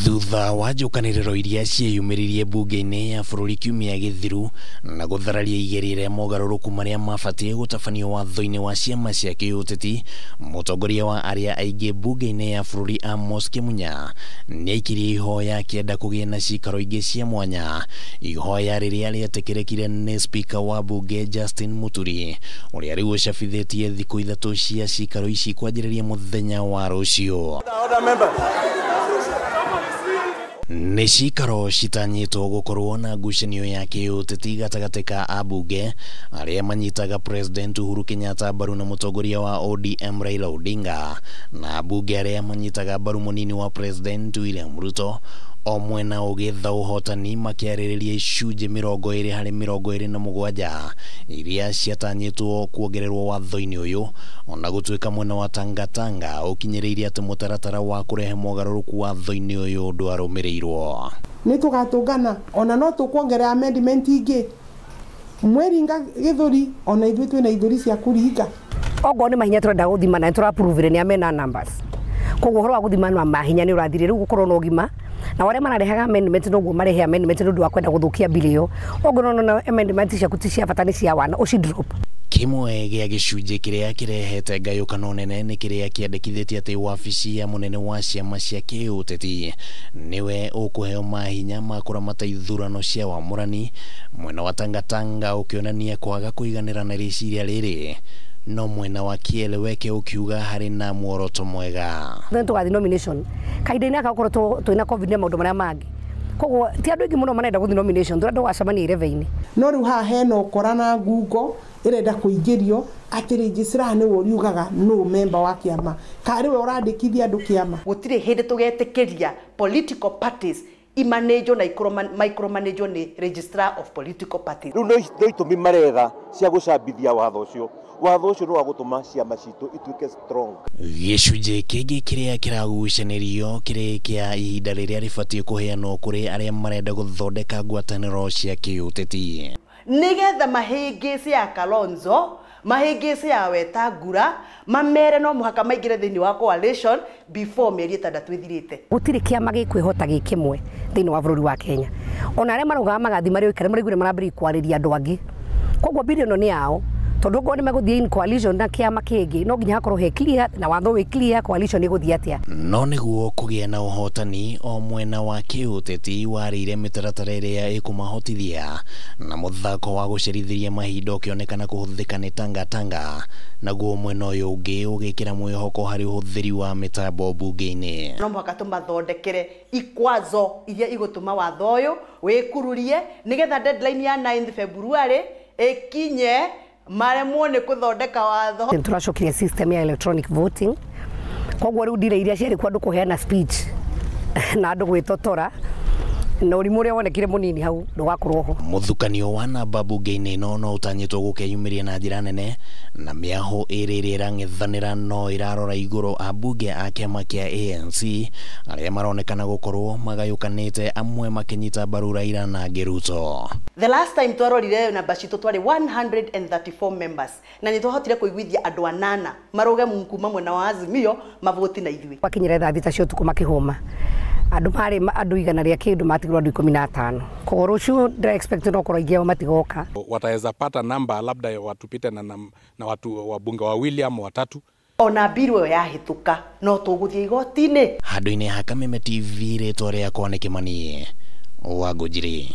Thutha wa njukaniriro iria cieyumiririe bunge-ini ya bururi kiumia githiru na guthararia igerire mogaruruku maria mabatie gutabanio watho-ini wa ciama cia kiuteti, mutongoria wa aria aingi bunge-ini ya bururi Amos Kimunya niaikirie ihoya akienda kugia na cikaro ingi cia mwanya. Ihoya riria rietekerekire ni speaker wa bunge Justin Muturi uria riu ucabithitie thiku ithatu cia cikaro ici kwanjiriria muthenya wa rucio. Nĩ cikaro citanyitwo gukorwo na ngucanio ya kiuteti gatagati ka abunge aria manyitaga President Uhuru Kenyatta mbaru na mutongoria wa ODM Raila Odinga na abunge aria manyitaga mbaru munini wa President William Ruto, o mwena ugitha uhotani makiarĩrĩria icunjĩ 20 harĩ 27 iria ciatanyitwo kuongererwo watho-inĩ uyu, ona gũtuĩka mwena wa Tangatanga ukinyĩrĩirie atĩ mũtaratara wa kurehe mogarũrũku watho-inĩ uyu ndwarũmĩrĩirwo. Nĩ tũgatũngana ona no tũkuongerera amendment ingĩ mweringa gĩthũri ona ithuĩ twĩna ithũri cia kũringa. Ogo nĩ mahinya tũrenda gũthima na tũraprove nĩ amena numbers. Koguo horo wa gũthima na mahinya nĩ ũrathire rĩu gũkorwo na ũgima na wale manarehaga amendment noguo marehe amendment nĩ ũndũ wa kwenda gũthũkia bill. Ogo no amendment ciaku ti cia bata nĩ cia wana uci drop. Kimwe gĩa gĩcunjĩ kĩrĩa kĩrehete ngayũkano nene nĩ kĩrĩa kĩandĩkithĩtie atĩ wabici ya mũnene wa ciama cia kĩũteti niwe ũkũheo mahinya ma kũramata ithurano cia wamũrani, mwena wa Tangatanga ũkĩonania kwaga kũiganĩra na rĩciria rĩrĩ, no mwena wa Kieleweke ukiuga hari na muoroto mwega. Tugathi nomination kaida-inĩ akakorwo twĩna covid na maũndũ marĩa mangĩ, koguo ti andũ aingĩ mũno marenda gũthi nomination, tũrenda wacemania ireve-inĩ. No rĩu haha hena ũkora na ngungo ĩrenda kũingĩrio atĩ registrar nĩ ũriugaga no member wa kĩama, karĩ we ũrandĩkithia andũ kĩama. Gũtirĩ hĩndĩ tũgetĩkĩria political parties imanagwo na micromanagwo nĩ registrar of political parties. Rĩu no itũmi maretha cia gũcambithia watho ũcio. Watho ũcio no wa gũtũma ciama citũ ituĩke strong. Gĩcunjĩ kĩngĩ kĩrĩa kĩragucanĩrio kĩrĩ kĩa ihinda rĩrĩa rĩbatiĩ kũheanwo kũrĩ arĩa marenda gũthondeka ngwatanĩro cia kĩũteti, nĩgetha mahĩngĩci ya Kalonzo, mahĩngĩci ya Wetangula mamere no mũhaka maingĩre thĩinĩ wa coalition before mĩeri 6 ĩthirĩte. Gũtirĩ kĩama gĩkwĩhota gĩkĩmwe thĩinĩ wa bũrũri wa Kenya. Ona arĩa maraugaga magathi marĩ oikare maraigire marambĩrĩria kwarĩria andũ angĩ, koguo bill ĩno nĩ yao. Tondu ngo nĩ megũthiĩ in coalition na kĩama kĩngĩ, no nginya hakorwo he clear na watho wĩ clear coalition ĩgũthiĩ atĩa. No nĩguo kũgĩa na ũhotani, o mwena wa kĩũteti warĩire mĩtaratara ĩrĩa ĩkũmahotithia na mũthako wa gũcerithĩria mahinda ũkĩonekana kũhũthĩka nĩ Tangatanga, naguo mwena ũyũ ũngĩ ũgĩkĩra mwĩhoko harĩ ũhũthĩri wa mĩtambo bunge-inĩ. No mũhaka tũmathondekere ikwazo iria igũtũma watho ũyũ wĩkururie nĩgetha deadline ya 9 February ĩkinye maremwo nĩ kũthondeka watho. Tũracokirie system ya electronic voting, koguo rĩu ndire iria ciarĩ kwa andũ kũheana speech na andũ gwĩtotora na ũrimũ ũrĩa wonekire mũnini hau ndũgakorwo ho. Mũthukanio wa namba bunge-inĩ ĩno no ũtanyĩtwo gũkeyumĩria na njĩra nene, na mĩaho ĩrĩ ĩrĩa ĩrang'ethanĩra no ĩrarora igũrũ abunge a kĩama kĩa ANC arĩa maronekana gũkorwo magayũkanĩte, amwe makĩnyita mbaru Raila na Ruto. The last time twarorire namba citũ twarĩ 134 members na nĩ twahotire kũiguithia andũ 8 maroge kuma mwena wa Azimio mavoti na ithuĩ. Wakinyire thaa 6 cia ũtukũ makĩhũma andũ marĩ andũ igana rĩa kĩndũ matigirwo andũ 15. Koguo rũciũ ndĩra expect no korwo ingĩ matigoka. Wataweza pata namba labda watupite na watu wabunge wawili ama watatu. Ona biru ĩyo yahĩtũka no tũgũthiĩ igoti-inĩ. Handũ-inĩ ha Kameme TV rĩtwa rĩakwa nĩ Kĩmani Wangũnjiri.